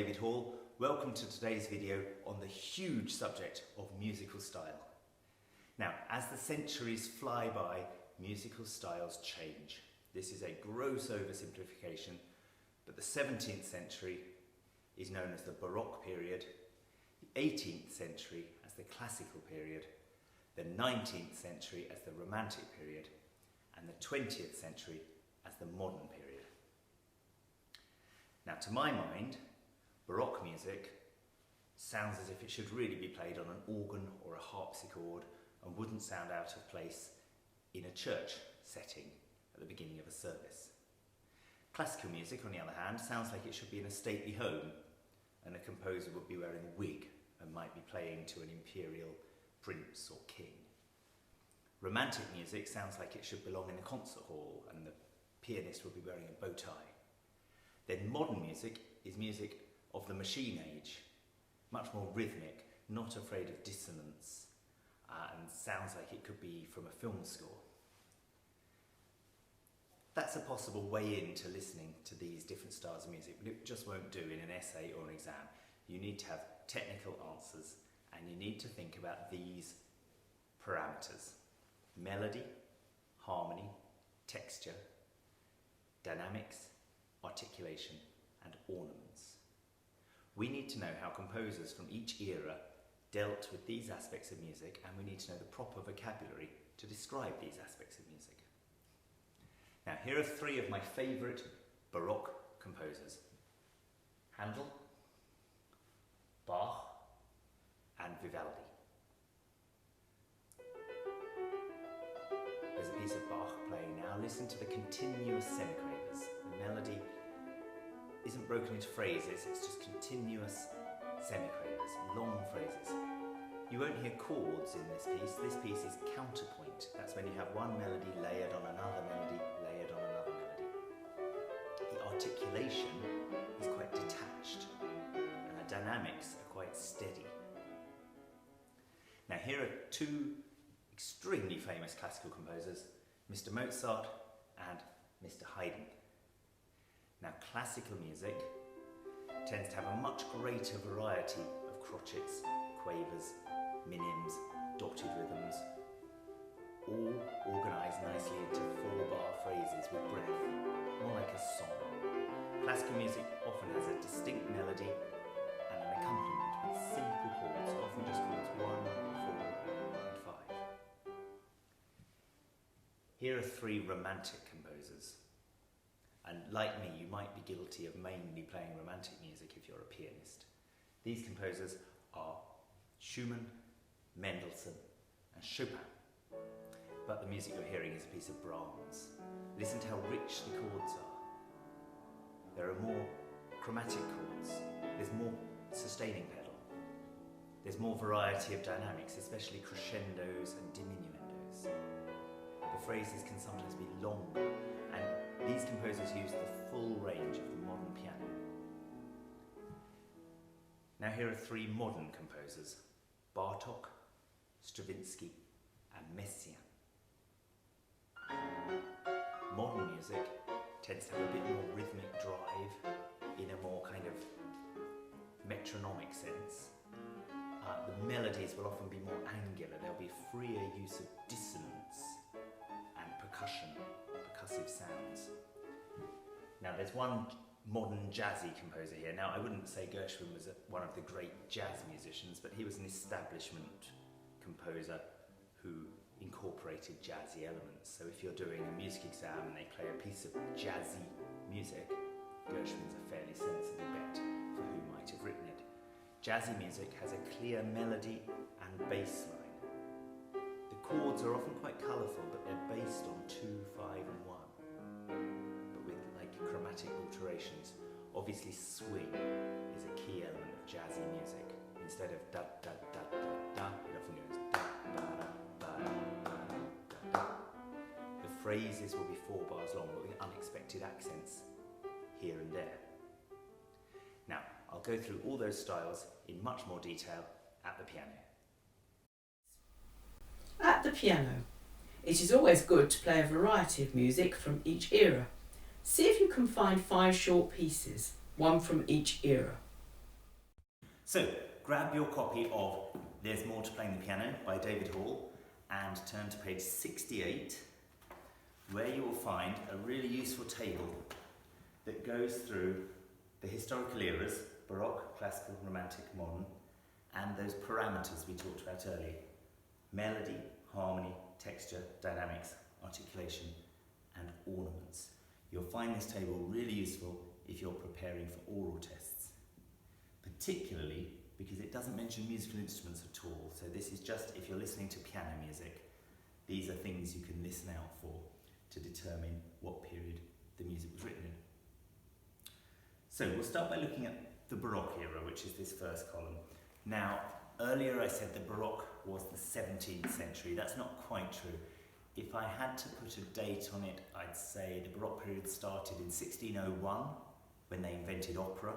David Hall. Welcome to today's video on the huge subject of musical style. Now, as the centuries fly by, musical styles change. This is a gross oversimplification, but the 17th century is known as the baroque period, the 18th century as the classical period, the 19th century as the romantic period, and the 20th century as the modern period. Now, to my mind, baroque music sounds as if it should really be played on an organ or a harpsichord and wouldn't sound out of place in a church setting at the beginning of a service. Classical music, on the other hand, sounds like it should be in a stately home and a composer would be wearing a wig and might be playing to an imperial prince or king. Romantic music sounds like it should belong in a concert hall and the pianist would be wearing a bow tie. Then modern music is music of the machine age, much more rhythmic, not afraid of dissonance, and sounds like it could be from a film score. That's a possible way into listening to these different styles of music, but it just won't do in an essay or an exam. You need to have technical answers, and you need to think about these parameters: melody, harmony, texture, dynamics, articulation, and ornaments. We need to know how composers from each era dealt with these aspects of music, and we need to know the proper vocabulary to describe these aspects of music. Now, here are three of my favourite Baroque composers: Handel, Bach, and Vivaldi. There's a piece of Bach playing now. Listen to the continuous semiquavers. The melody isn't broken into phrases, it's just continuous semiquavers, long phrases. You won't hear chords in this piece. This piece is counterpoint. That's when you have one melody layered on another melody, layered on another melody. The articulation is quite detached, and the dynamics are quite steady. Now, here are two extremely famous classical composers, Mr. Mozart and Mr. Haydn. Now, classical music tends to have a much greater variety of crotchets, quavers, minims, dotted rhythms, all organised nicely into full bar phrases with breath, more like a song. Classical music often has a distinct melody and an accompaniment with simple chords, often just chords 1, 4, and 5. Here are three romantic composers. And like me, you might be guilty of mainly playing romantic music if you're a pianist. These composers are Schumann, Mendelssohn, and Chopin. But the music you're hearing is a piece of Brahms. Listen to how rich the chords are. There are more chromatic chords. There's more sustaining pedal. There's more variety of dynamics, especially crescendos and diminuendos. The phrases can sometimes be longer, and these composers use the full range of the modern piano. Now, here are three modern composers: Bartók, Stravinsky, and Messiaen. Modern music tends to have a bit more rhythmic drive in a more kind of metronomic sense. The melodies will often be more angular. There'll be freer use of dissonance and percussive sounds. Now, there's one modern jazzy composer here. Now, I wouldn't say Gershwin was one of the great jazz musicians, but he was an establishment composer who incorporated jazzy elements. So if you're doing a music exam and they play a piece of jazzy music, Gershwin's a fairly sensible bet for who might have written it. Jazzy music has a clear melody and bass line. The chords are often quite colourful, but they're based on 2, 5, and 1. But with like chromatic alterations. Obviously, swing is a key element of jazzy music. Instead of da da da da da, it often goes da ba da ba da ba da da. The phrases will be 4 bars long, but with unexpected accents here and there. Now, I'll go through all those styles in much more detail at the piano. At the piano, it is always good to play a variety of music from each era. See if you can find 5 short pieces, one from each era. So, grab your copy of There's More to Playing the Piano by David Hall and turn to page 68, where you will find a really useful table that goes through the historical eras, Baroque, Classical, Romantic, Modern, and those parameters we talked about earlier: melody, harmony, texture, dynamics, articulation, and ornaments. You'll find this table really useful if you're preparing for oral tests, particularly because it doesn't mention musical instruments at all. So this is just if you're listening to piano music, these are things you can listen out for to determine what period the music was written in. So we'll start by looking at the Baroque era, which is this first column. Now, earlier I said the Baroque was the 17th century. That's not quite true. If I had to put a date on it, I'd say the Baroque period started in 1601, when they invented opera,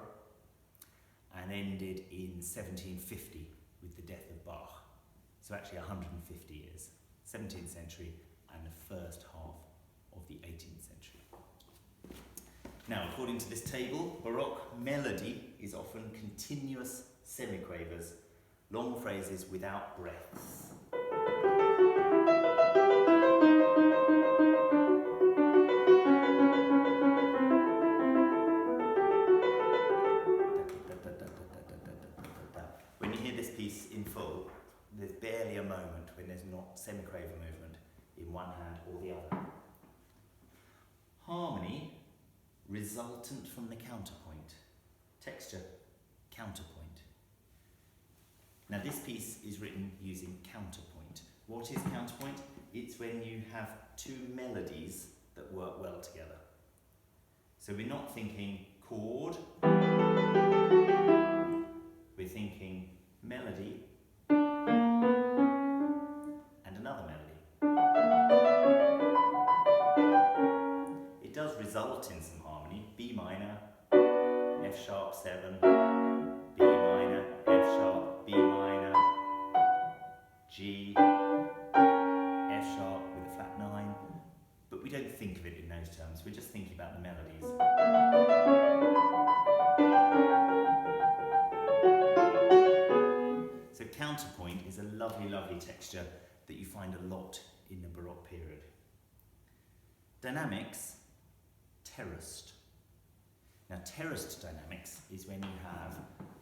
and ended in 1750 with the death of Bach. So actually 150 years, 17th century and the first half of the 18th century. Now, according to this table, Baroque melody is often continuous semiquavers, long phrases without breaths. When you hear this piece in full, there's barely a moment when there's not semiquaver movement in one hand or the other. Harmony, resultant from the counterpoint. Texture, counterpoint. Now this piece is written using counterpoint. What is counterpoint? It's when you have two melodies that work well together. So we're not thinking chord, we're thinking melody and another melody. It does result in some harmony. B minor, F sharp 7, B minor, F sharp, B minor, G, F sharp with a flat 9, but we don't think of it in those terms, we're just thinking about the melodies. So counterpoint is a lovely, lovely texture that you find a lot in the Baroque period. Dynamics, terraced. Now terraced dynamics is when you have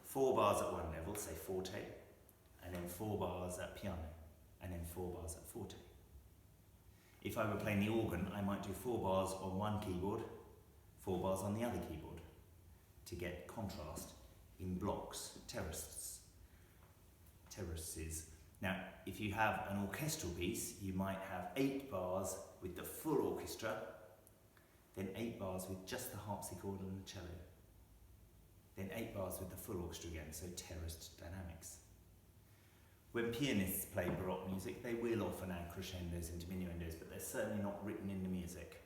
4 bars at one level, say forte, and then 4 bars at piano, and then 4 bars at forte. If I were playing the organ, I might do 4 bars on one keyboard, 4 bars on the other keyboard, to get contrast in blocks, terraces. Now, if you have an orchestral piece, you might have 8 bars with the full orchestra, then 8 bars with just the harpsichord and the cello, then 8 bars with the full orchestra again, so terraced dynamics. When pianists play Baroque music, they will often add crescendos and diminuendos, but they're certainly not written in the music.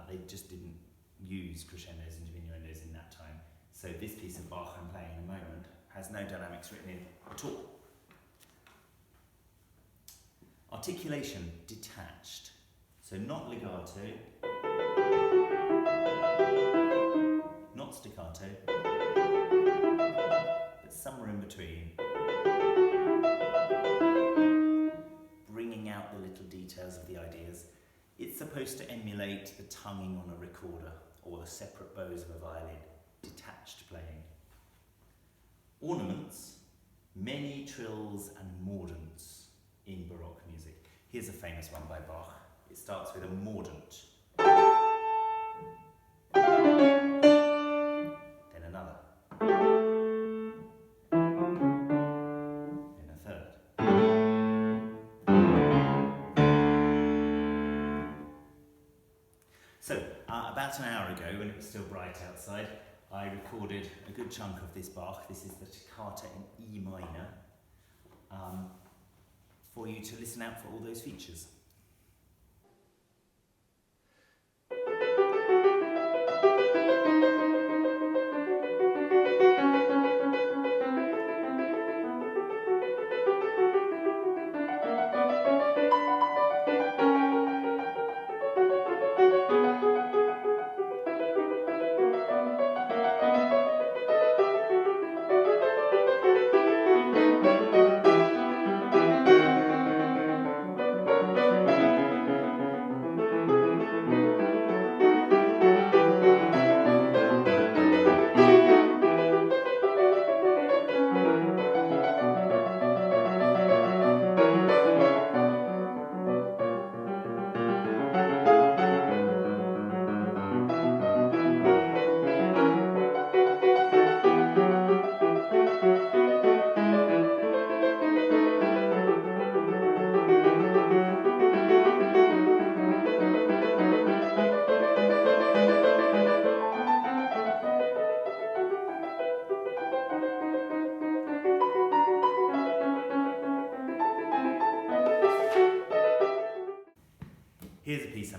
They just didn't use crescendos and diminuendos in that time. So this piece of Bach I'm playing in a moment has no dynamics written in at all. Articulation, detached. So not legato, not staccato, but somewhere in between. Bringing out the little details of the ideas. It's supposed to emulate the tonguing on a recorder or the separate bows of a violin, detached playing. Ornaments, many trills and mordants in Baroque music. Here's a famous one by Bach. It starts with a mordant. Then another. Then a third. So, about an hour ago, when it was still bright outside, I recorded a good chunk of this Bach. This is the toccata in E minor, for you to listen out for all those features.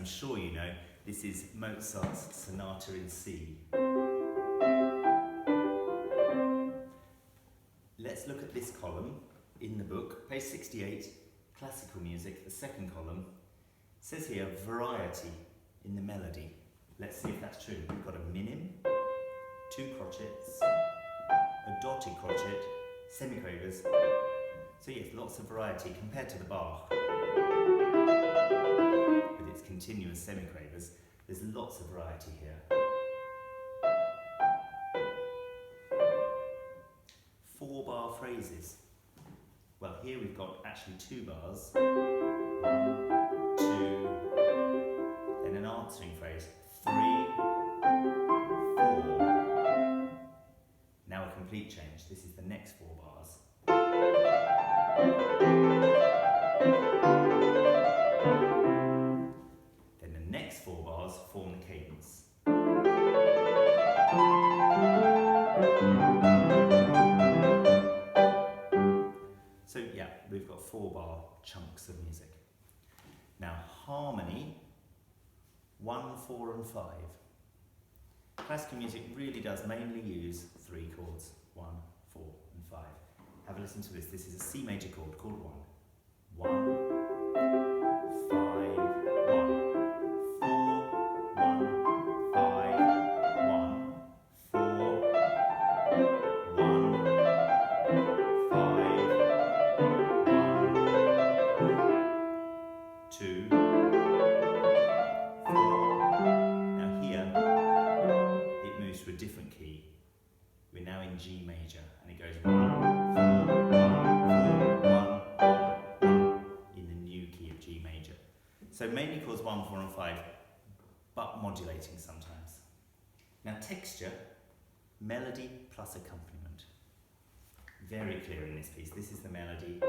sure you know, this is Mozart's Sonata in C. Let's look at this column in the book, page 68, classical music, the second column. It says here, variety in the melody. Let's see if that's true. We've got a minim, two crotchets, a dotted crotchet, semiquavers. So yes, lots of variety compared to the Bach. With its continuous semiquavers, there's lots of variety here. 4-bar phrases. Well, here we've got actually 2 bars. 1, 2, then an answering phrase. 3, 4. Now a complete change. This is the next 4 bars. Then the next 4 bars form the cadence. So yeah, we've got 4-bar chunks of music. Now harmony, 1, 4 and 5. Classical music really does mainly use 3 chords, 1, 4 and 5. Have a listen to this. This is a C major chord called 1. 1, 5, 1. 4, 1, 5, 1, 4, 1, 5, 1, 2, 4. Now here, it moves to a different key. We're now in G major, and it goes 1, 4, 1, 4, 1, 1, 1, in the new key of G major. So mainly chords 1, 4 and 5, but modulating sometimes. Now texture, melody plus accompaniment. Very clear in this piece. This is the melody.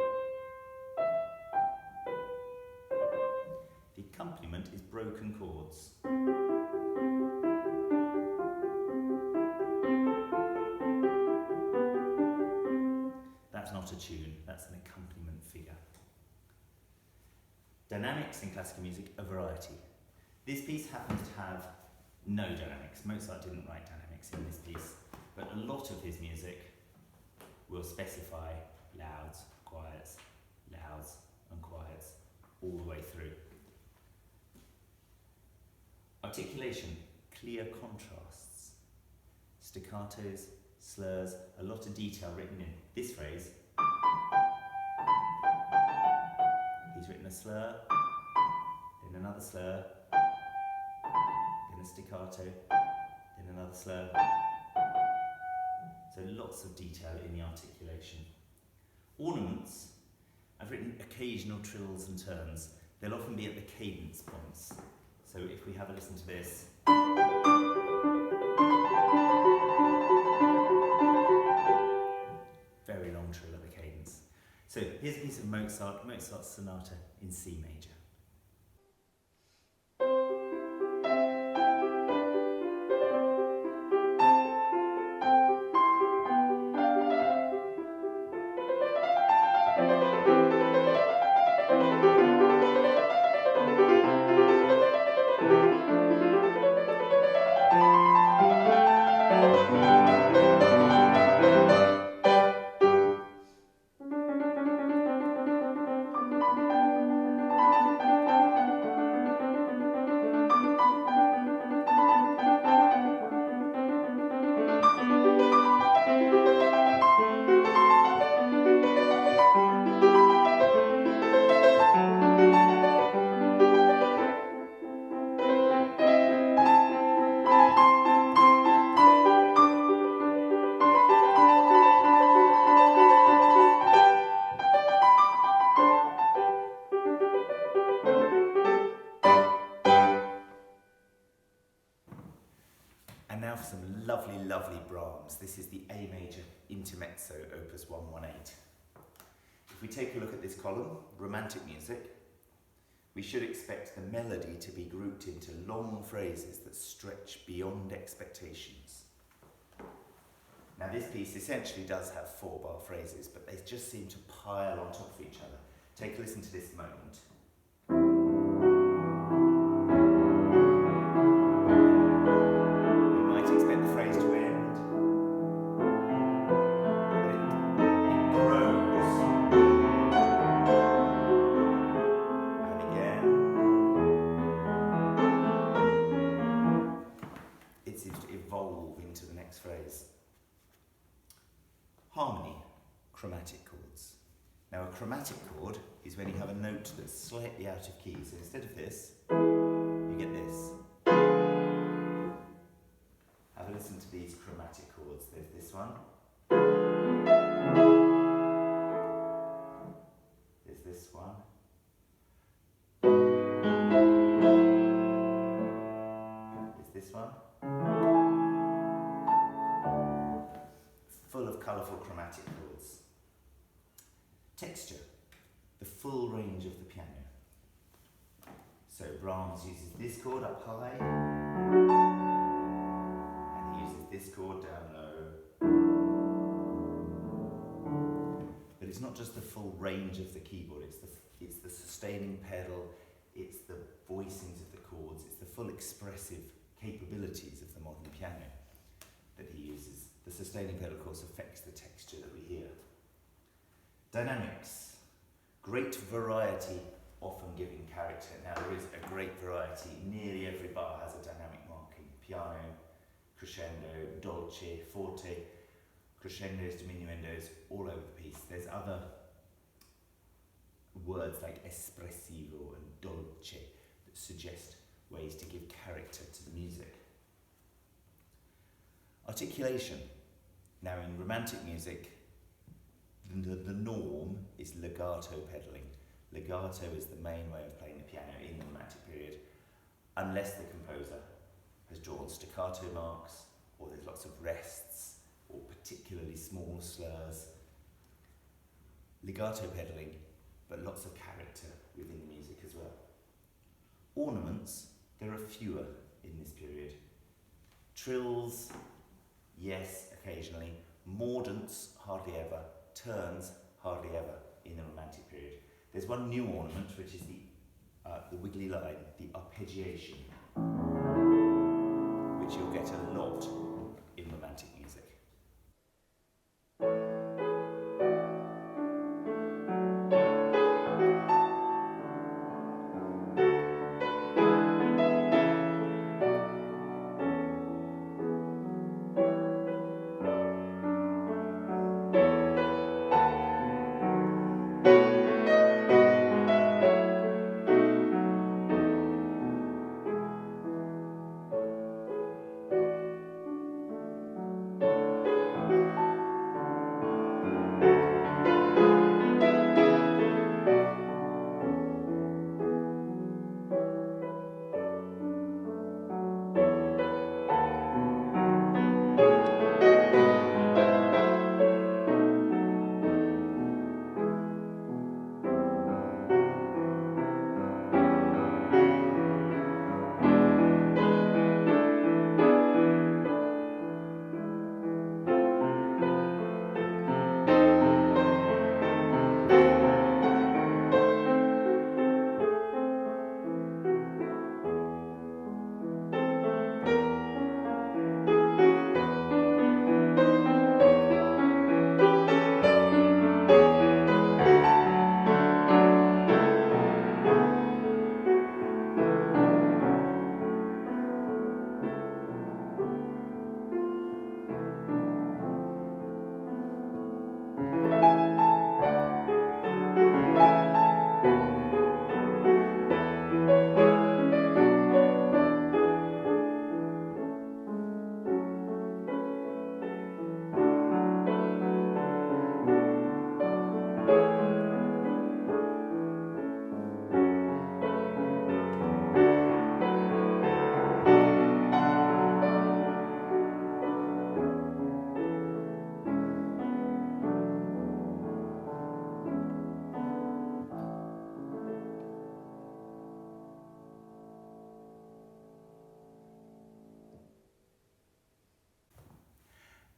The accompaniment is broken chords. That's not a tune, that's an accompaniment figure. Dynamics in classical music, a variety. This piece happens to have no dynamics. Mozart didn't write dynamics in this piece, but a lot of his music will specify louds, quiets, louds and quiets all the way through. Articulation, clear contrasts. Staccatos, slurs, a lot of detail written in. This phrase, he's written a slur, then another slur, then a staccato, then another slur. So lots of detail in the articulation. Ornaments, I've written occasional trills and turns. They'll often be at the cadence points. So if we have a listen to this. Very long trill at the cadence. So here's a piece of Mozart's Sonata in C major. And now for some lovely, lovely Brahms. This is the A major intermezzo, opus 118. If we take a look at this column, romantic music, we should expect the melody to be grouped into long phrases that stretch beyond expectations. Now this piece essentially does have 4-bar phrases, but they just seem to pile on top of each other. Take a listen to this moment. Harmony, chromatic chords. Now a chromatic chord is when you have a note that's slightly out of key. So instead of this, you get this. Have a listen to these chromatic chords. There's this one. There's this one. There's this one. Full of colourful chromatic chords. Texture, the full range of the piano. So Brahms uses this chord up high, and he uses this chord down low. But it's not just the full range of the keyboard, it's the sustaining pedal, it's the voicings of the chords, it's the full expressive capabilities of the modern piano that he uses. The sustaining pedal, of course, affects the texture that we hear. Dynamics. Great variety, often giving character. Now there is a great variety. Nearly every bar has a dynamic marking. Piano, crescendo, dolce, forte, crescendos, diminuendos, all over the piece. There's other words like espressivo and dolce that suggest ways to give character to the music. Articulation. Now in romantic music, the norm is legato pedaling. Legato is the main way of playing the piano in the romantic period, unless the composer has drawn staccato marks, or there's lots of rests, or particularly small slurs. Legato pedaling, but lots of character within the music as well. Ornaments, there are fewer in this period. Trills, yes, occasionally. Mordants, hardly ever. Turns, hardly ever in the romantic period. There's one new ornament, which is the wiggly line, the arpeggiation, which you'll get a lot in romantic music.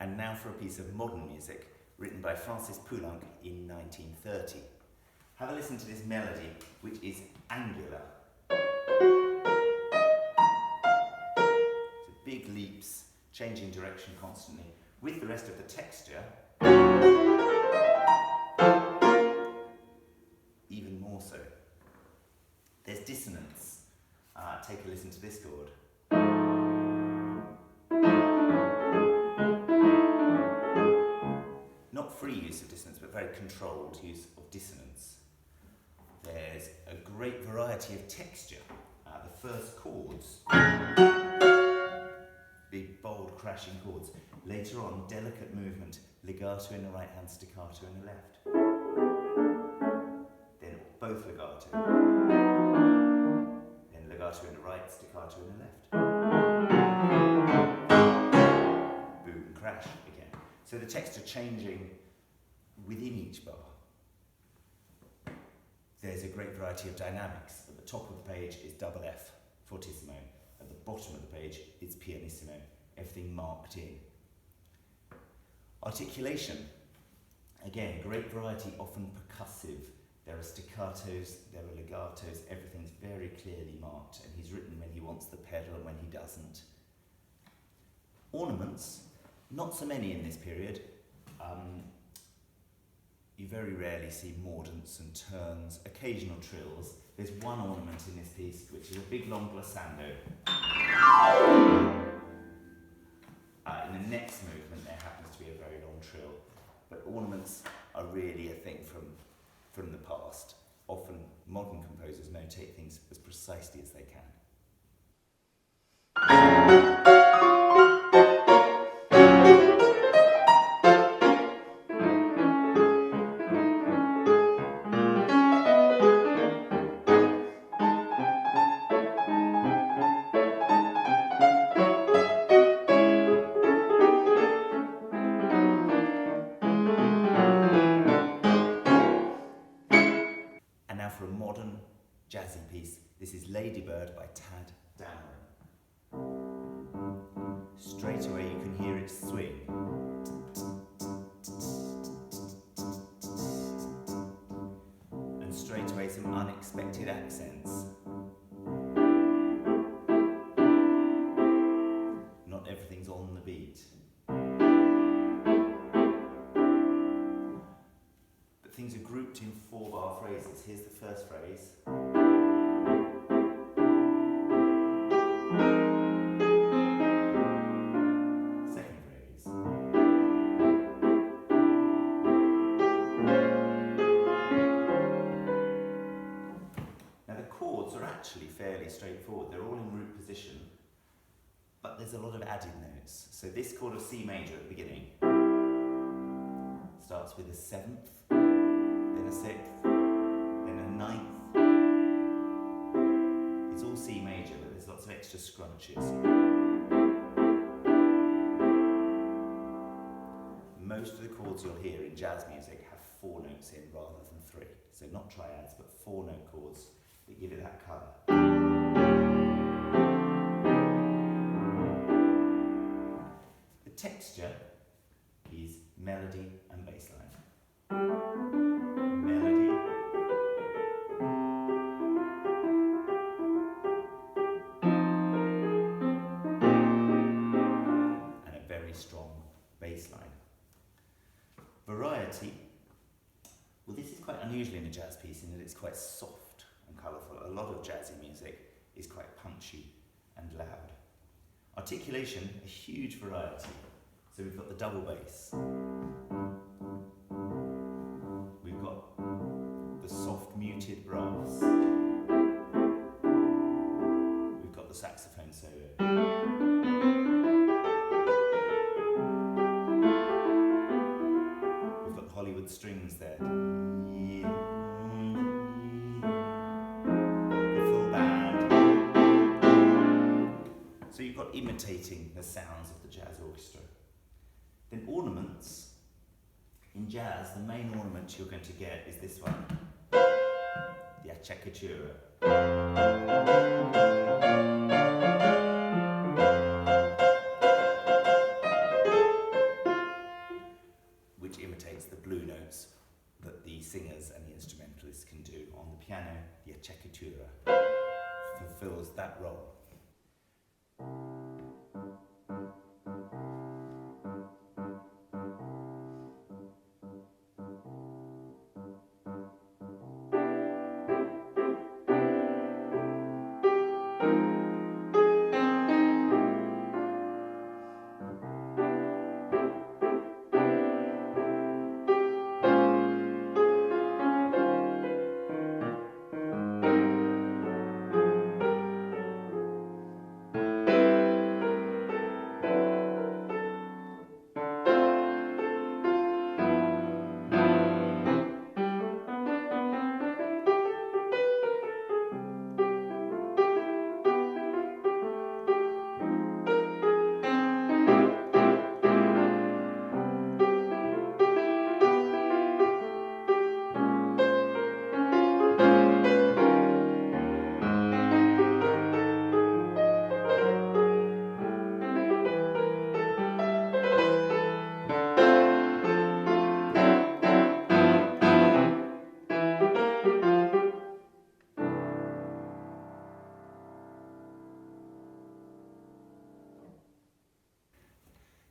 And now for a piece of modern music written by Francis Poulenc in 1930. Have a listen to this melody, which is angular. So big leaps, changing direction constantly, with the rest of the texture even more so. There's dissonance. Take a listen to this chord. Not not free use of dissonance, but very controlled use of dissonance. There's a great variety of texture. The first chords, big, bold, crashing chords. Later on, delicate movement, legato in the right hand, staccato in the left. Then both legato. Then legato in the right, staccato in the left. Boom and crash again. So the texture changing within each bar. There's a great variety of dynamics. At the top of the page is double F, fortissimo. At the bottom of the page is pianissimo, everything marked in. Articulation, again, great variety, often percussive. There are staccatos, there are legatos, everything's very clearly marked, and he's written when he wants the pedal and when he doesn't. Ornaments, not so many in this period. You very rarely see mordants and turns, occasional trills. There's one ornament in this piece, which is a big long glissando. In the next movement, there happens to be a very long trill. But ornaments are really a thing from the past. Often modern composers notate things as precisely as they can. For a modern jazzy piece, this is Ladybird by Tad Dameron. Straight away you can hear it swing. And straight away some unexpected accents. Not everything's on the beat. Things are grouped in 4-bar phrases. Here's the first phrase. Second phrase. Now the chords are actually fairly straightforward. They're all in root position, but there's a lot of added notes. So this chord of C major at the beginning starts with a 7th, then a 6th, then a 9th. It's all C major, but there's lots of extra scrunches. Most of the chords you'll hear in jazz music have 4 notes in rather than 3. So not triads, but 4-note chords that give it that colour. The texture is melody and bass line. Melody. And a very strong bass line. Variety. Well, this is quite unusual in a jazz piece in that it's quite soft and colourful. A lot of jazzy music is quite punchy and loud. Articulation, a huge variety. So we've got the double bass. We've got the soft muted brass. We've got the saxophone solo. We've got the Hollywood strings there. The full band. So you've got imitating the sounds of the jazz orchestra. Then ornaments. In jazz, the main ornament you're going to get is this one, the acciaccatura. Which imitates the blue notes that the singers and the instrumentalists can do. On the piano, the acciaccatura fulfills that role.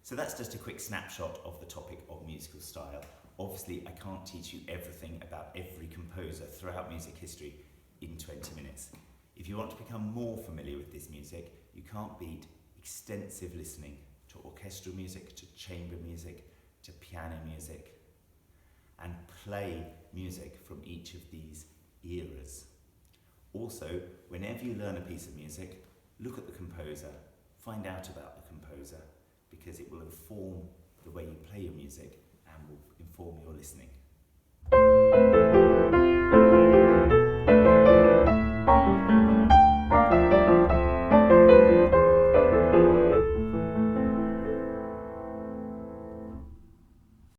So that's just a quick snapshot of the topic of musical style. Obviously, I can't teach you everything about every composer throughout music history in 20 minutes. If you want to become more familiar with this music, you can't beat extensive listening to orchestral music, to chamber music, to piano music, and play music from each of these eras. Also, whenever you learn a piece of music, look at the composer, find out about the composer, because it will inform the way you play your music and will inform your listening.